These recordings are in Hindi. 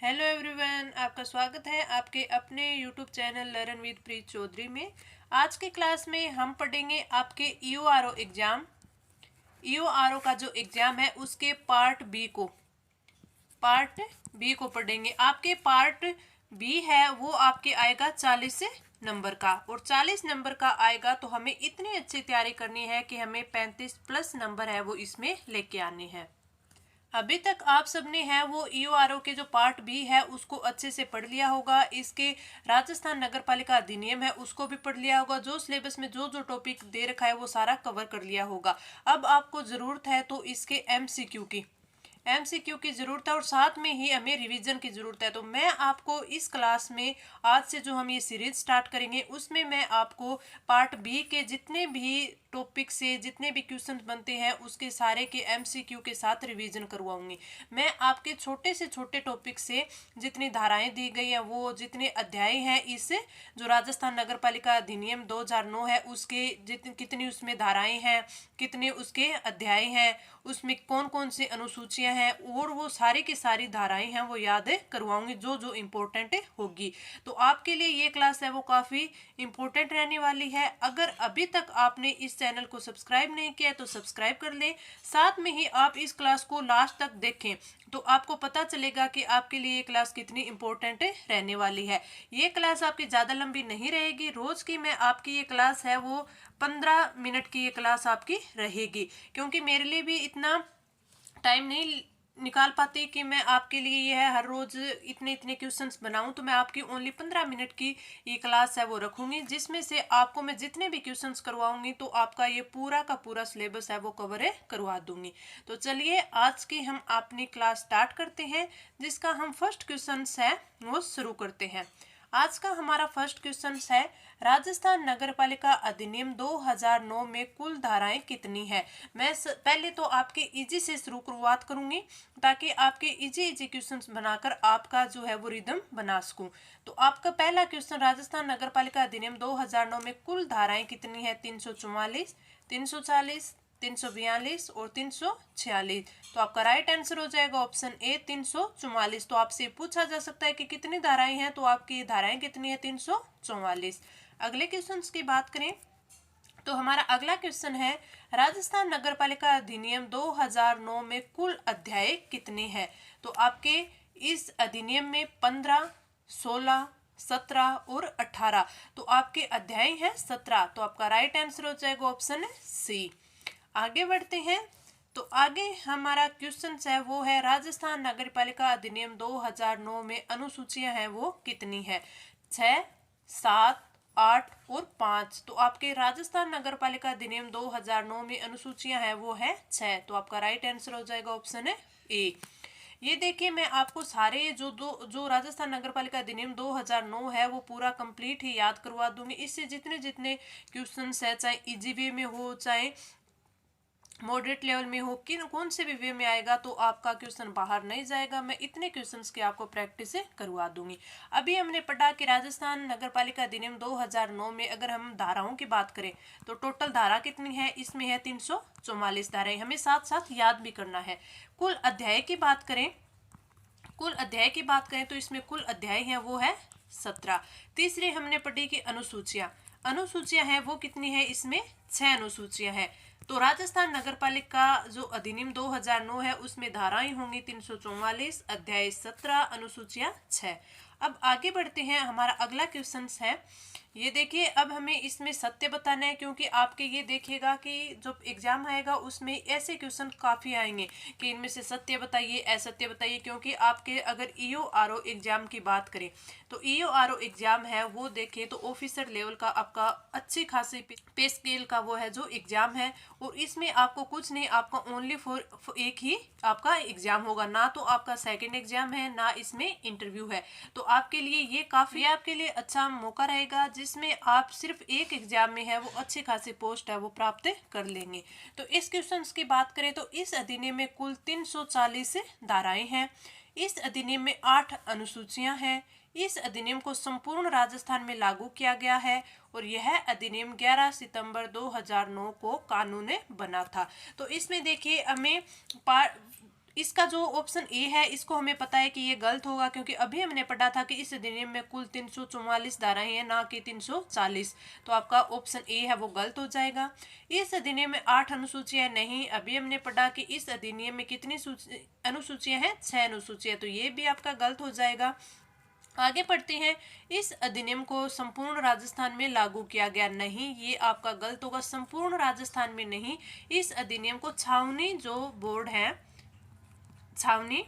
हेलो एवरीवन, आपका स्वागत है आपके अपने यूट्यूब चैनल लर्न विद प्रीत चौधरी में। आज की क्लास में हम पढ़ेंगे आपके ईओआरओ एग्ज़ाम। ईओआरओ का जो एग्ज़ाम है उसके पार्ट बी को पढ़ेंगे। आपके पार्ट बी है वो आपके आएगा 40 नंबर का, और 40 नंबर का आएगा तो हमें इतनी अच्छी तैयारी करनी है कि हमें 35 प्लस नंबर है वो इसमें लेके आने हैं। अभी तक आप सबने है वो ईओआरओ के जो पार्ट बी है उसको अच्छे से पढ़ लिया होगा। इसके राजस्थान नगर पालिका अधिनियम है उसको भी पढ़ लिया होगा। जो सिलेबस में जो जो टॉपिक दे रखा है वो सारा कवर कर लिया होगा। अब आपको जरूरत है तो इसके एमसीक्यू की जरूरत है, और साथ में ही हमें रिवीजन की जरूरत है। तो मैं आपको इस क्लास में आज से जो हम ये सीरीज स्टार्ट करेंगे उसमें मैं आपको पार्ट बी के जितने भी टॉपिक से जितने भी क्वेश्चन बनते हैं उसके सारे के एमसीक्यू के साथ रिवीजन करवाऊंगी। मैं आपके छोटे से छोटे टॉपिक से जितनी धाराएं दी गई हैं वो जितने अध्याय हैं इस जो राजस्थान नगर पालिका अधिनियम 2009 है उसके कितनी उसमें धाराएं हैं, कितने उसके अध्याय हैं, उसमें कौन कौन सी अनुसूचियां हैं, और वो सारी की सारी धाराएं हैं वो याद करवाऊंगी जो जो इम्पोर्टेंट होगी। तो आपके लिए ये क्लास है वो काफ़ी इम्पोर्टेंट रहने वाली है। अगर अभी तक आपने इस चैनल को सब्सक्राइब नहीं किया तो सब्सक्राइब कर लें। साथ में ही आप इस क्लास को लास्ट तक देखें तो आपको पता चलेगा कि आपके लिए ये क्लास कितनी इम्पोर्टेंट रहने वाली है। ये क्लास आपकी ज़्यादा लंबी नहीं रहेगी। रोज़ की मैं आपकी ये क्लास है वो 15 मिनट की ये क्लास आपकी रहेगी, क्योंकि मेरे लिए भी इतना टाइम नहीं निकाल पाती कि मैं आपके लिए ये है हर रोज इतने इतने क्वेश्चंस बनाऊं। तो मैं आपकी ओनली 15 मिनट की ये क्लास है वो रखूंगी, जिसमें से आपको मैं जितने भी क्वेश्चंस करवाऊंगी तो आपका ये पूरा का पूरा सिलेबस है वो कवर करवा दूंगी। तो चलिए आज की हम अपनी क्लास स्टार्ट करते हैं, जिसका हम फर्स्ट क्वेश्चन है वो शुरू करते हैं। आज का हमारा फर्स्ट क्वेश्चन है, राजस्थान नगरपालिका अधिनियम 2009 में कुल धाराएं कितनी है। मैं पहले तो आपके इजी से शुरुआत करूंगी ताकि आपके इजी क्वेश्चंस बनाकर आपका जो है वो रिदम बना सकूं। तो आपका पहला क्वेश्चन, राजस्थान नगरपालिका अधिनियम 2009 में कुल धाराएं कितनी है। 344, 340, 342 और 346। तो आपका राइट आंसर हो जाएगा ऑप्शन ए 344। तो आपसे पूछा जा सकता है कि कितनी धाराएं हैं, तो आपकी धाराएं कितनी है 344। अगले क्वेश्चन की बात करें तो हमारा अगला क्वेश्चन है, राजस्थान नगरपालिका अधिनियम 2009 में कुल अध्याय कितने हैं। तो आपके इस अधिनियम में 15, 16, 17 और 18। तो आपके अध्याय हैं 17। तो आपका राइट आंसर हो जाएगा ऑप्शन सी। आगे बढ़ते हैं तो आगे हमारा क्वेश्चन है वो है, राजस्थान नगरपालिका अधिनियम 2009 में अनुसूचियां हैं वो कितनी है। 6, 7, 8 और 5। तो आपके राजस्थान नगरपालिका अधिनियम 2009 में अनुसूचियां हैं वो है 6। तो आपका राइट आंसर हो जाएगा ऑप्शन है ए। ये देखिए मैं आपको सारे जो राजस्थान नगरपालिका अधिनियम 2009 है वो पूरा कंप्लीट ही याद करवा दूंगी। इससे जितने जितने क्वेश्चन है, चाहे इजी वे में हो चाहे मॉडरेट लेवल में हो, किन कौन से भी वे में आएगा तो आपका क्वेश्चन बाहर नहीं जाएगा। मैं इतने क्वेश्चंस के आपको प्रैक्टिस करवा दूंगी। अभी हमने पढ़ा कि राजस्थान नगरपालिका अधिनियम 2009 में अगर हम धाराओं की बात करें तो टोटल धारा कितनी है, इसमें है 344 धाराएं। हमें साथ साथ याद भी करना है। कुल अध्याय की बात करें तो इसमें कुल अध्याय है वो है 17। तीसरे हमने पढ़ी कि अनुसूचियां हैं वो कितनी है, इसमें 6 अनुसूचियां हैं। तो राजस्थान नगरपालिका जो अधिनियम 2009 है उसमें धाराएं होंगी 344, अध्याय 17, अनुसूचियां 6। अब आगे बढ़ते हैं, हमारा अगला क्वेश्चन है, ये देखिए अब हमें इसमें सत्य बताना है, क्योंकि आपके ये देखिएगा कि जब एग्जाम आएगा उसमें ऐसे क्वेश्चन काफ़ी आएंगे कि इनमें से सत्य बताइए, असत्य बताइए। क्योंकि आपके अगर ईओआरओ एग्जाम की बात करें तो ईओआरओ एग्जाम है वो देखें तो ऑफिसर लेवल का आपका अच्छी खासी पे स्केल का वो है जो एग्जाम है, और इसमें आपको कुछ नहीं, आपका ओनली फॉर एक ही आपका एग्जाम होगा, ना तो आपका सेकंड एग्जाम है ना इसमें इंटरव्यू है। तो आपके लिए ये काफ़ी आपके लिए अच्छा मौका रहेगा जिसमें आप सिर्फ एक एग्जाम में है वो अच्छी खासी पोस्ट है वो प्राप्त कर लेंगे। तो इस क्वेश्चन की बात करें तो इस अधिनियम में कुल 340 धाराएं हैं। इस अधिनियम में 8 अनुसूचियां हैं। इस अधिनियम को संपूर्ण राजस्थान में लागू किया गया है, और यह अधिनियम 11 सितंबर 2009 को कानून बना था। तो इसमें देखिए हमें इसका जो ऑप्शन ए है इसको हमें पता है कि ये गलत होगा, क्योंकि अभी हमने पढ़ा था कि इस अधिनियम में कुल 344 धाराएं हैं, ना कि 340। तो आपका ऑप्शन ए है वो गलत हो जाएगा। इस अधिनियम में 8 अनुसूचियां नहीं, अभी हमने पढ़ा कि इस अधिनियम में कितनी अनुसूचियां हैं, 6 अनुसूचियां, तो ये भी आपका गलत हो जाएगा। आगे पढ़ते हैं। इस अधिनियम को संपूर्ण राजस्थान में लागू किया गया, नहीं, ये आपका गलत होगा। संपूर्ण राजस्थान में नहीं, इस अधिनियम को छावनी जो बोर्ड है, छावनी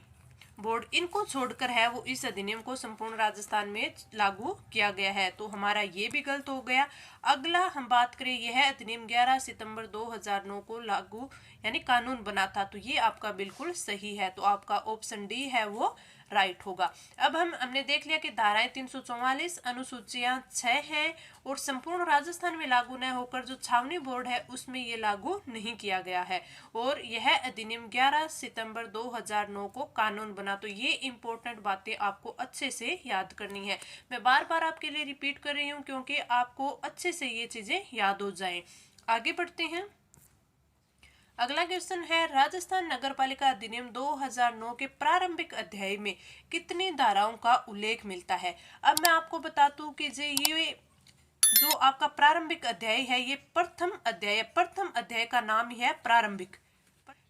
बोर्ड, इनको छोड़कर है वो इस अधिनियम को संपूर्ण राजस्थान में लागू किया गया है, तो हमारा ये भी गलत हो गया। अगला हम बात करें, यह है अधिनियम 11 सितंबर 2009 को लागू यानी कानून बना था, तो ये आपका बिल्कुल सही है, तो आपका ऑप्शन डी है वो राइट होगा। अब हमने देख लिया कि धाराएं 344, अनुसूचियां 6 हैं और संपूर्ण राजस्थान में लागू न होकर जो छावनी बोर्ड है उसमें ये लागू नहीं किया गया है, और यह अधिनियम 11 सितंबर 2009 को कानून बना। तो ये इंपॉर्टेंट बातें आपको अच्छे से याद करनी है। मैं बार बार आपके लिए रिपीट कर रही हूँ क्योंकि आपको अच्छे से ये चीजें याद हो जाएं। आगे बढ़ते हैं। अगला क्वेश्चन है, राजस्थान नगरपालिका अधिनियम 2009 के प्रारंभिक अध्याय में कितनी धाराओं का उल्लेख मिलता है। अब मैं आपको बता दूं कि ये जो आपका प्रारंभिक अध्याय है ये प्रथम अध्याय है। प्रथम अध्याय का नाम ही है प्रारंभिक।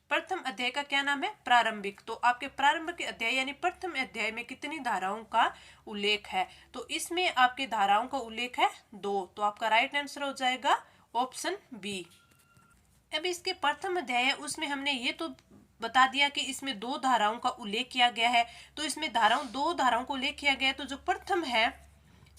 प्रथम अध्याय का क्या नाम है, प्रारंभिक। तो आपके प्रारंभिक अध्याय यानी प्रथम अध्याय में कितनी धाराओं का उल्लेख है, तो इसमें आपके धाराओं का उल्लेख है 2, तो आपका राइट आंसर हो जाएगा ऑप्शन बी। अब इसके प्रथम अध्याय है उसमें हमने ये तो बता दिया कि इसमें 2 धाराओं का उल्लेख किया गया है, तो इसमें 2 धाराओं को उल्लेख किया गया है। तो जो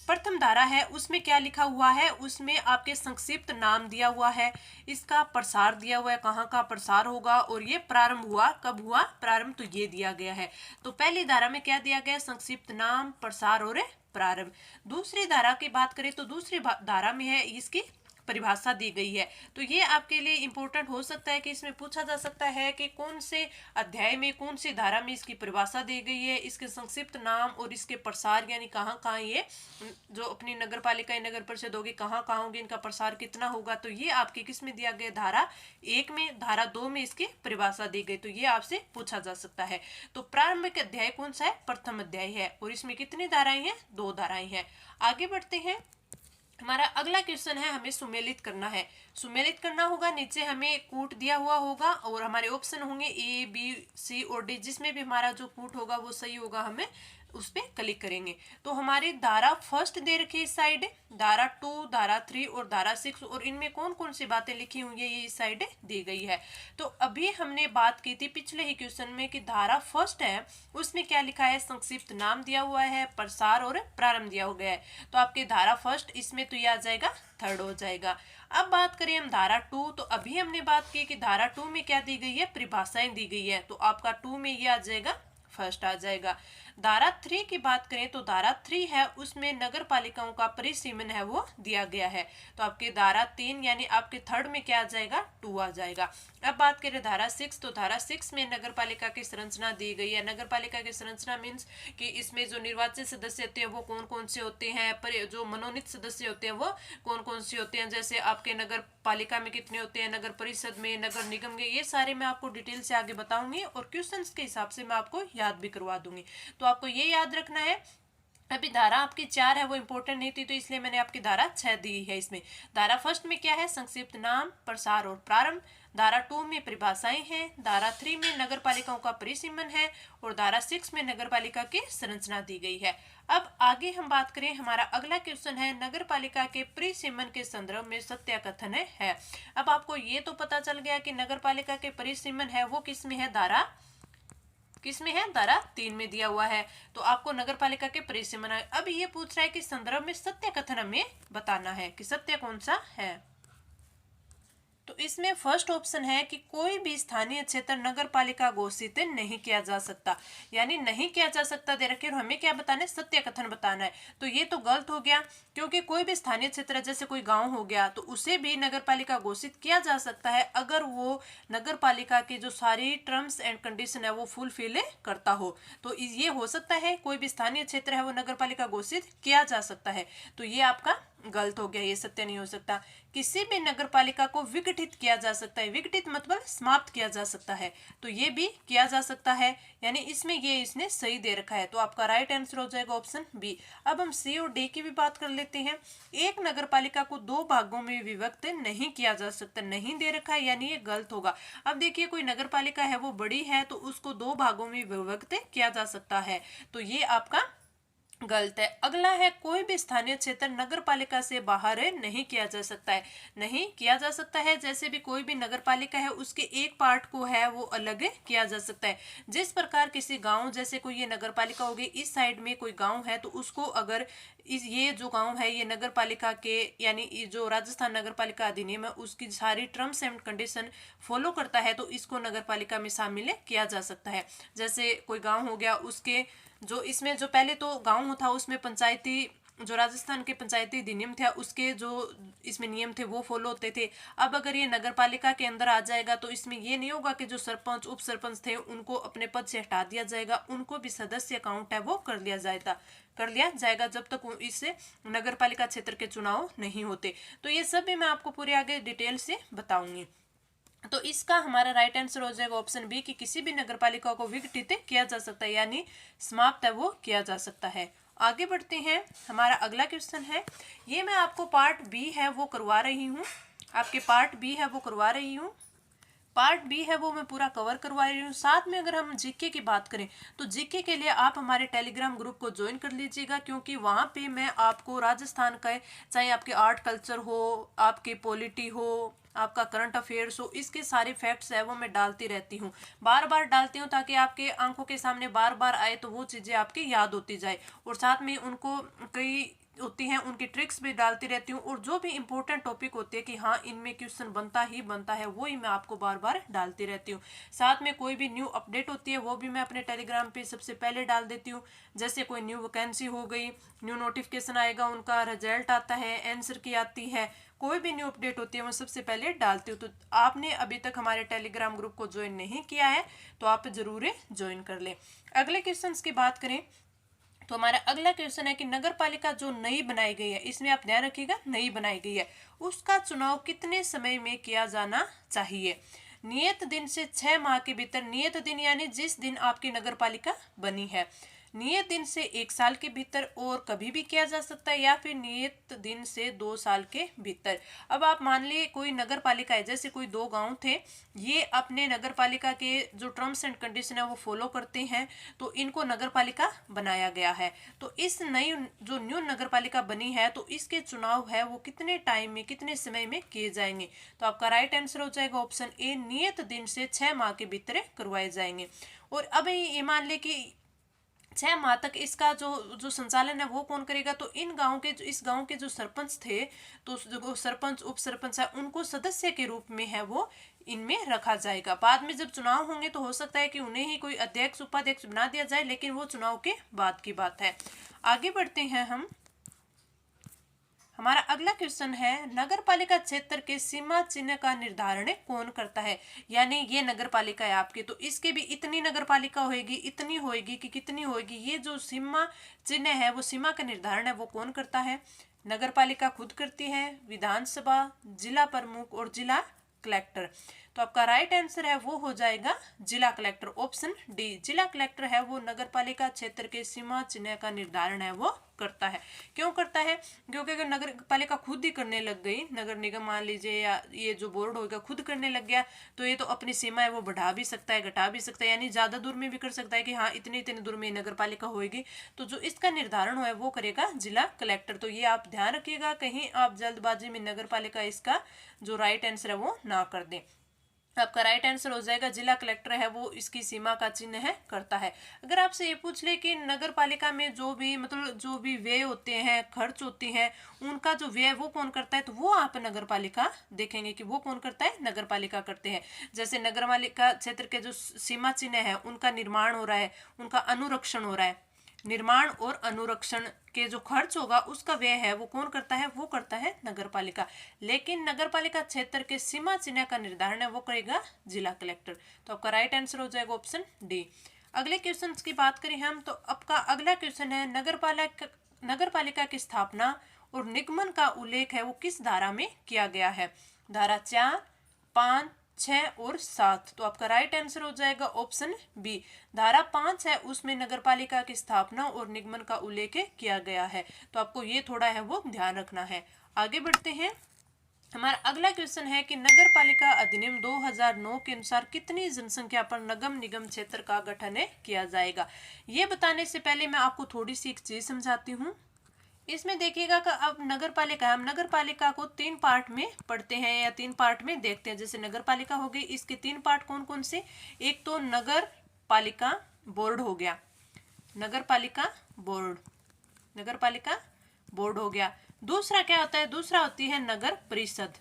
प्रथम धारा है उसमें क्या लिखा हुआ है, उसमें आपके संक्षिप्त नाम दिया हुआ है, इसका प्रसार दिया हुआ है, कहाँ का प्रसार होगा, और ये प्रारंभ हुआ कब हुआ, प्रारंभ, तो ये दिया गया है। तो पहली धारा में क्या दिया गया, संक्षिप्त नाम, प्रसार और प्रारंभ। दूसरी धारा की बात करें तो दूसरी धारा में है इसकी परिभाषा दी गई है। तो ये आपके लिए इंपॉर्टेंट हो सकता है कि इसमें पूछा जा सकता है कि कौन से अध्याय में कौन सी धारा में इसकी परिभाषा दी गई है, इसके संक्षिप्त नाम और इसके प्रसार यानी कहाँ कहाँ ये जो अपनी नगर पालिका नगर परिषद होगी कहाँ कहाँ होगी, इनका प्रसार कितना होगा, तो ये आपके किस में दिया गया, धारा 1 में, धारा 2 में इसकी परिभाषा दी गई, तो ये आपसे पूछा जा सकता है। तो प्रारंभिक अध्याय कौन सा है, प्रथम अध्याय है, और इसमें कितनी धाराएं हैं, 2 धाराएं हैं। आगे बढ़ते हैं। हमारा अगला क्वेश्चन है, हमें सुमेलित करना है। सुमेलित करना होगा, नीचे हमें कूट दिया हुआ होगा और हमारे ऑप्शन होंगे ए, बी, सी और डी, जिसमें भी हमारा जो कूट होगा वो सही होगा, हमें उस पर क्लिक करेंगे। तो हमारी धारा फर्स्ट दे रखी है इस साइड, धारा 2, धारा 3 और धारा 6, और इनमें कौन कौन सी बातें लिखी हुई है ये इस साइड दी गई है। तो अभी हमने बात की थी पिछले ही क्वेश्चन में कि धारा फर्स्ट है उसमें क्या लिखा है, संक्षिप्त नाम दिया हुआ है, प्रसार और प्रारंभ दिया गया है, तो आपके धारा फर्स्ट इसमें तो ये आ जाएगा, थर्ड हो जाएगा। अब बात करें हम धारा 2, तो अभी हमने बात की कि धारा 2 में क्या दी गई है, परिभाषाएं दी गई है, तो आपका 2 में ये आ जाएगा, फर्स्ट आ जाएगा। धारा 3 की बात करें तो धारा 3 है उसमें नगर पालिकाओं का परिसीमन है वो दिया गया है, तो आपके धारा 3 यानी आपके थर्ड में क्या आ जाएगा, 2 आ जाएगा। अब बात करें धारा 6, तो धारा 6 में नगर पालिका की संरचना दी गई है। नगर पालिका की संरचना मीन्स कि इसमें जो निर्वाचित सदस्य होते हैं वो कौन कौन से होते हैं, पर जो मनोनीत सदस्य होते हैं वो कौन कौन से होते हैं, जैसे आपके नगर पालिका में कितने होते हैं, नगर परिषद में, नगर निगम में, ये सारे मैं आपको डिटेल से आगे बताऊंगी और क्वेश्चंस के हिसाब से मैं आपको याद भी करवा दूंगी। तो आपको ये याद रखना है। अभी धारा आपकी 4 है वो इंपॉर्टेंट नहीं थी, तो इसलिए मैंने आपकी धारा 6 दी है। इसमें धारा फर्स्ट में क्या है, संक्षिप्त नाम, प्रसार और प्रारंभ। धारा 2 में परिभाषाएं हैं, धारा 3 में नगर पालिकाओं का परिसीमन है, और धारा 6 में नगर पालिका की संरचना दी गई है। अब आगे हम बात करें, हमारा अगला क्वेश्चन है, नगर पालिका के परिसीमन के संदर्भ में सत्य कथन है। अब आपको ये तो पता चल गया कि नगर पालिका के परिसीमन है वो किस में है, धारा किसमें है, धारा 3 में दिया हुआ है, तो आपको नगर पालिका के परिसीमन है। अब ये पूछ रहा है कि संदर्भ में सत्य कथन हमें बताना है कि सत्य कौन सा है। तो इसमें फर्स्ट ऑप्शन है कि कोई भी स्थानीय क्षेत्र नगर पालिका घोषित नहीं किया जा सकता, यानी नहीं किया जा सकता दे रखे और हमें क्या बताना है, सत्य कथन बताना है। तो ये तो गलत हो गया, क्योंकि कोई भी स्थानीय क्षेत्र जैसे कोई गांव हो गया तो उसे भी नगर पालिका घोषित किया जा सकता है अगर वो नगर पालिका की जो सारी टर्म्स एंड कंडीशन है वो फुलफिल करता हो। तो ये हो सकता है कोई भी स्थानीय क्षेत्र है वो नगर पालिका घोषित किया जा सकता है, तो ये आपका गलत हो गया, ये सत्य नहीं हो सकता। किसी भी नगर पालिका को विघटित किया जा सकता है, विघटित मतलब समाप्त किया जा सकता है, तो ये भी किया जा सकता है, यानी इसमें ये इसने सही दे रखा है, तो आपका राइट आंसर हो जाएगा ऑप्शन बी। अब हम सी और डी की भी बात कर लेते हैं। एक नगर पालिका को दो भागों में विभक्त नहीं किया जा सकता, नहीं दे रखा है, यानी ये गलत होगा। अब देखिए कोई नगर पालिका है वो बड़ी है तो उसको दो भागों में विभक्त किया जा सकता है, तो ये आपका गलत है। अगला है कोई भी स्थानीय क्षेत्र नगर पालिका से बाहर नहीं किया जा सकता है, नहीं किया जा सकता है। जैसे भी कोई भी नगर पालिका है उसके एक पार्ट को है वो अलग किया जा सकता है। जिस प्रकार किसी गांव, जैसे कोई ये नगर पालिका होगी, इस साइड में कोई गांव है तो उसको अगर ये जो गांव है ये नगर पालिका के, यानी जो राजस्थान नगर पालिका अधिनियम है उसकी सारी टर्म्स एंड कंडीशन फॉलो करता है, तो इसको नगर पालिका में शामिल किया जा सकता है। जैसे कोई गांव हो गया, उसके जो इसमें जो पहले तो गांव था उसमें पंचायती, जो राजस्थान के पंचायती अधिनियम था उसके जो इसमें नियम थे वो फॉलो होते थे। अब अगर ये नगर पालिका के अंदर आ जाएगा तो इसमें ये नहीं होगा कि जो सरपंच उप सरपंच थे उनको अपने पद से हटा दिया जाएगा, उनको भी सदस्य अकाउंट है वो कर लिया जाएगा जब तक इससे नगर पालिका क्षेत्र के चुनाव नहीं होते। तो ये सब भी मैं आपको पूरे आगे डिटेल से बताऊंगी। तो इसका हमारा राइट आंसर हो जाएगा ऑप्शन बी कि किसी भी नगर पालिका को विघटित किया जा सकता है, यानी समाप्त है वो किया जा सकता है। आगे बढ़ते हैं, हमारा अगला क्वेश्चन है, ये मैं आपको पार्ट बी है वो करवा रही हूँ, आपके पार्ट बी है वो करवा रही हूँ, पार्ट बी है वो मैं पूरा कवर करवा रही हूँ। साथ में अगर हम जीके की बात करें तो जीके के लिए आप हमारे टेलीग्राम ग्रुप को ज्वाइन कर लीजिएगा, क्योंकि वहाँ पे मैं आपको राजस्थान का, चाहे आपके आर्ट कल्चर हो, आपके पॉलिटी हो, आपका करंट अफेयर्स हो, इसके सारे फैक्ट्स है वो मैं डालती रहती हूँ, बार बार डालती हूँ ताकि आपके आंखों के सामने बार बार आए तो वो चीज़ें आपकी याद होती जाए। और साथ में उनको कई होती हैं उनकी ट्रिक्स भी डालती रहती हूँ, और जो भी इंपॉर्टेंट टॉपिक होती है कि हाँ इनमें क्वेश्चन बनता ही बनता है वो ही मैं आपको बार बार डालती रहती हूँ। साथ में कोई भी न्यू अपडेट होती है वो भी मैं अपने टेलीग्राम पे सबसे पहले डाल देती हूँ। जैसे कोई न्यू वैकेंसी हो गई, न्यू नोटिफिकेशन आएगा, उनका रिजल्ट आता है, आंसर की आती है, कोई भी न्यू अपडेट होती है मैं सबसे पहले डालती हूँ। तो आपने अभी तक हमारे टेलीग्राम ग्रुप को ज्वाइन नहीं किया है तो आप जरूर ज्वाइन कर लें। अगले क्वेश्चन की बात करें तो हमारा अगला क्वेश्चन है कि नगर पालिका जो नई बनाई गई है, इसमें आप ध्यान रखिएगा नई बनाई गई है, उसका चुनाव कितने समय में किया जाना चाहिए। नियत दिन से 6 माह के भीतर, नियत दिन यानी जिस दिन आपकी नगर पालिका बनी है, नियत दिन से 1 साल के भीतर और कभी भी किया जा सकता है, या फिर नियत दिन से 2 साल के भीतर। अब आप मान लीजिए कोई नगर पालिका है, जैसे कोई 2 गांव थे, ये अपने नगर पालिका के जो टर्म्स एंड कंडीशन है वो फॉलो करते हैं, तो इनको नगर पालिका बनाया गया है। तो इस नई जो न्यू नगर पालिका बनी है तो इसके चुनाव है वो कितने टाइम में, कितने समय में किए जाएंगे। तो आपका राइट आंसर हो जाएगा ऑप्शन ए, नियत दिन से 6 माह के भीतर करवाए जाएंगे। और अब ये मान ले कि 6 माह तक इसका जो संचालन है वो कौन करेगा, तो इन गांव के इस गांव के जो सरपंच थे, तो जो सरपंच उप सरपंच है उनको सदस्य के रूप में है वो इनमें रखा जाएगा। बाद में जब चुनाव होंगे तो हो सकता है कि उन्हें ही कोई अध्यक्ष उपाध्यक्ष बना दिया जाए, लेकिन वो चुनाव के बाद की बात है। आगे बढ़ते हैं हम, हमारा अगला क्वेश्चन है, नगर पालिका क्षेत्र के सीमा चिन्ह का निर्धारण कौन करता है। यानी ये नगर पालिका है आपकी, तो इसके भी इतनी नगर पालिका होगी, इतनी होगी कि कितनी होगी, ये जो सीमा चिन्ह है वो सीमा का निर्धारण है वो कौन करता है। नगर पालिका खुद करती है, विधानसभा, जिला प्रमुख और जिला कलेक्टर। तो आपका राइट आंसर है वो हो जाएगा जिला कलेक्टर, ऑप्शन डी। जिला कलेक्टर है वो नगर पालिका क्षेत्र के सीमा चिन्ह का निर्धारण है वो करता है। क्यों करता है, क्योंकि अगर नगर पालिका खुद ही करने लग गई, नगर निगम मान लीजिए या ये जो बोर्ड होगा खुद करने लग गया, तो ये तो अपनी सीमा है वो बढ़ा भी सकता है, घटा भी सकता है, यानी ज्यादा दूर में भी कर सकता है कि हाँ इतनी इतनी दूर में नगर पालिका होगी। तो जो इसका निर्धारण है वो करेगा जिला कलेक्टर। तो ये आप ध्यान रखिएगा कहीं आप जल्दबाजी में नगर पालिका इसका जो राइट आंसर है वो ना कर दें। आपका राइट आंसर हो जाएगा जिला कलेक्टर है वो इसकी सीमा का चिन्ह है करता है। अगर आपसे ये पूछ ले कि नगर पालिका में जो भी मतलब जो भी व्यय होते हैं, खर्च होती हैं, उनका जो व्यय वो कौन करता है, तो वो आप नगर पालिका देखेंगे कि वो कौन करता है, नगर पालिका करते हैं। जैसे नगर पालिका क्षेत्र के जो सीमा चिन्ह है उनका निर्माण हो रहा है, उनका अनुरक्षण हो रहा है, निर्माण और अनुरक्षण के जो खर्च होगा उसका व्यय है वो कौन करता है, वो करता है नगर पालिका। लेकिन नगर पालिका क्षेत्र के सीमा चिन्ह का निर्धारण है वो करेगा जिला कलेक्टर। तो आपका राइट आंसर हो जाएगा ऑप्शन डी। अगले क्वेश्चन की बात करें हम, तो आपका अगला क्वेश्चन है, नगर पालिका की स्थापना और निगमन का उल्लेख है वो किस धारा में किया गया है? धारा 4, 5, 6 और 7। तो आपका राइट आंसर हो जाएगा ऑप्शन बी। धारा 5 है उसमें नगरपालिका की स्थापना और निगमन का उल्लेख किया गया है। तो आपको ये थोड़ा है वो ध्यान रखना है। आगे बढ़ते हैं। हमारा अगला क्वेश्चन है कि नगर पालिका अधिनियम 2009 के अनुसार कितनी जनसंख्या पर नगम निगम क्षेत्र का गठन किया जाएगा? ये बताने से पहले मैं आपको थोड़ी सी एक चीज समझाती हूँ। इसमें देखिएगा कि अब नगर पालिका, हम नगर पालिका को 3 पार्ट में पढ़ते हैं या 3 पार्ट में देखते हैं। जैसे नगर पालिका हो गई, इसके 3 पार्ट कौन कौन से? एक तो नगर पालिका बोर्ड हो गया, नगर पालिका बोर्ड, नगर पालिका बोर्ड हो गया। दूसरा क्या होता है? दूसरा होती है नगर परिषद,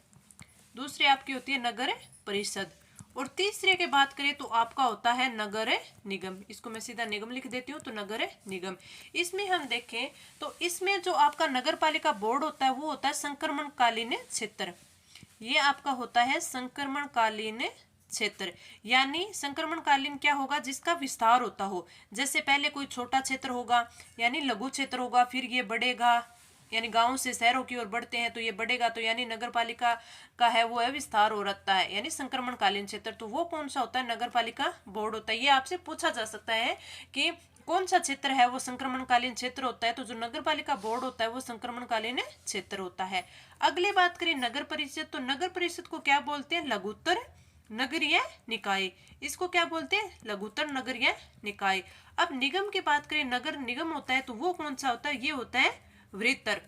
दूसरी आपकी होती है नगर परिषद। और तीसरे की बात करें तो आपका होता है नगर निगम। इसको मैं सीधा निगम लिख देती हूँ, तो नगर निगम। इसमें हम देखें तो इसमें जो आपका नगर पालिका बोर्ड होता है वो होता है संक्रमणकालीन क्षेत्र। ये आपका होता है संक्रमणकालीन क्षेत्र, यानी संक्रमणकालीन क्या होगा? जिसका विस्तार होता हो। जैसे पहले कोई छोटा क्षेत्र होगा यानी लघु क्षेत्र होगा, फिर ये बढ़ेगा, यानी गांव से शहरों की ओर बढ़ते हैं तो ये बढ़ेगा, तो यानी नगर पालिका का है वो है विस्तार हो रहता है, यानी संक्रमणकालीन क्षेत्र। तो वो कौन सा होता है? नगर पालिका बोर्ड होता है। ये आपसे पूछा जा सकता है कि कौन सा क्षेत्र है वो संक्रमणकालीन क्षेत्र होता है। तो जो नगर पालिका बोर्ड होता है वो संक्रमणकालीन क्षेत्र होता है। अगली बात करें नगर परिषद, तो नगर परिषद को क्या बोलते हैं? लघुत्तर नगरीय निकाय। इसको क्या बोलते हैं? लघुत्तर नगरीय निकाय। अब निगम की बात करें, नगर निगम होता है तो वो कौन सा होता है? ये होता है वृत्तर,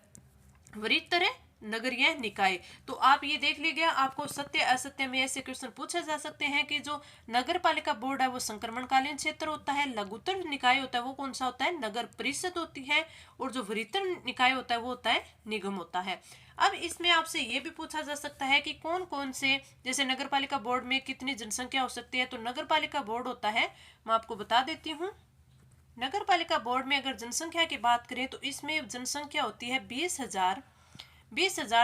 वृत्तर नगरीय निकाय। तो आप ये देख लीजिए, आपको सत्य असत्य में ऐसे क्वेश्चन पूछे जा सकते हैं कि जो नगर पालिका बोर्ड है वो संक्रमणकालीन क्षेत्र होता है, लघुत्तर निकाय होता है वो कौन सा होता है? नगर परिषद होती है, और जो वृत्तर निकाय होता है वो होता है निगम होता है। अब इसमें आपसे ये भी पूछा जा सकता है कि कौन कौन से, जैसे नगर पालिका बोर्ड में कितनी जनसंख्या हो सकती है? तो नगर पालिका बोर्ड होता है, मैं आपको बता देती हूँ। नगर पालिका बोर्ड में अगर जनसंख्या की बात करें तो इसमें जनसंख्या होती है 20,000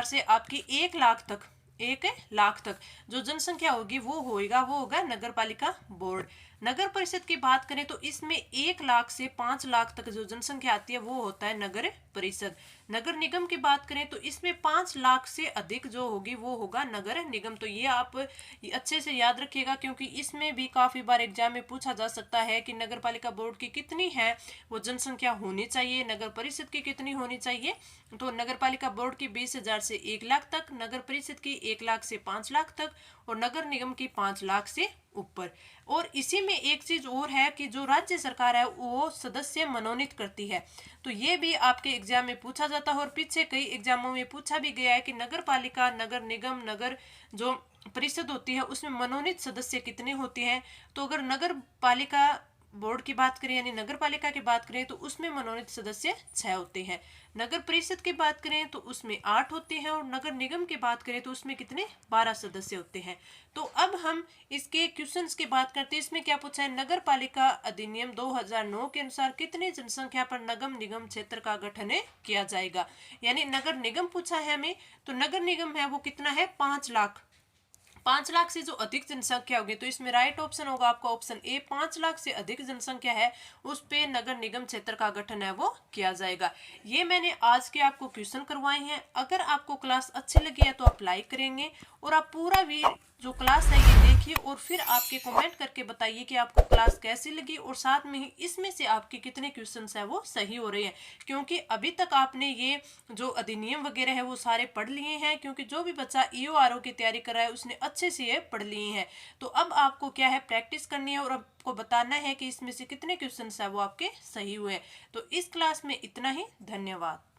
से आपकी 1 लाख तक, 1 लाख तक जो जनसंख्या होगी वो होगा नगर पालिका बोर्ड। नगर परिषद की बात करें तो इसमें 1 लाख से 5 लाख तक जो जनसंख्या आती है वो होता है नगर परिषद। नगर निगम की बात करें तो इसमें 5 लाख से अधिक जो होगी वो होगा नगर निगम। तो ये आप अच्छे से याद रखिएगा, क्योंकि इसमें भी काफी बार एग्जाम में पूछा जा सकता है कि नगर पालिका बोर्ड की कितनी है वो जनसंख्या होनी चाहिए, नगर परिषद की कितनी होनी चाहिए। तो नगर पालिका बोर्ड की 20,000 से 1 लाख तक, नगर परिषद की 1 लाख से 5 लाख तक, और नगर निगम की 5 लाख से ऊपर। और इसी में एक चीज और है कि जो राज्य सरकार है वो सदस्य मनोनीत करती है। तो ये भी आपके एग्जाम में पूछा जाता है, और पीछे कई एग्जामों में पूछा भी गया है कि नगर पालिका, नगर निगम, नगर जो परिषद होती है उसमें मनोनीत सदस्य कितने होते हैं। तो अगर नगर पालिका बोर्ड की बात करें यानी नगर पालिका की बात करें तो उसमें मनोनीत सदस्य 6 होते हैं। नगर परिषद की बात करें तो उसमें 8 होते हैं, और नगर निगम की बात करें तो उसमें कितने? 12 सदस्य होते हैं। तो अब हम इसके क्वेश्चंस की बात करते हैं। इसमें क्या पूछा है? नगर पालिका अधिनियम 2009 के अनुसार कितनी जनसंख्या पर नगम निगम क्षेत्र का गठन किया जाएगा? यानी नगर निगम पूछा है हमें, तो नगर निगम है वो कितना है? 5 लाख। 5 लाख से जो अधिक जनसंख्या होगी तो इसमें राइट ऑप्शन होगा आपका ऑप्शन ए। 5 लाख से अधिक जनसंख्या है उस पे नगर निगम क्षेत्र का गठन है वो किया जाएगा। ये मैंने आज के आपको क्वेश्चन करवाए हैं। अगर आपको क्लास अच्छी लगी है तो आप लाइक करेंगे, और आप पूरा भी जो क्लास है ये देखिए, और फिर आपके कमेंट करके बताइए कि आपको क्लास कैसी लगी, और साथ में ही इसमें से आपके कितने क्वेश्चंस है वो सही हो रहे हैं। क्योंकि अभी तक आपने ये जो अधिनियम वगैरह है वो सारे पढ़ लिए हैं, क्योंकि जो भी बच्चा EORO की तैयारी कर रहा है उसने अच्छे से ये पढ़ लिए हैं। तो अब आपको क्या है? प्रैक्टिस करनी है, और आपको बताना है कि इसमें से कितने क्वेश्चंस है वो आपके सही हुए। तो इस क्लास में इतना ही। धन्यवाद।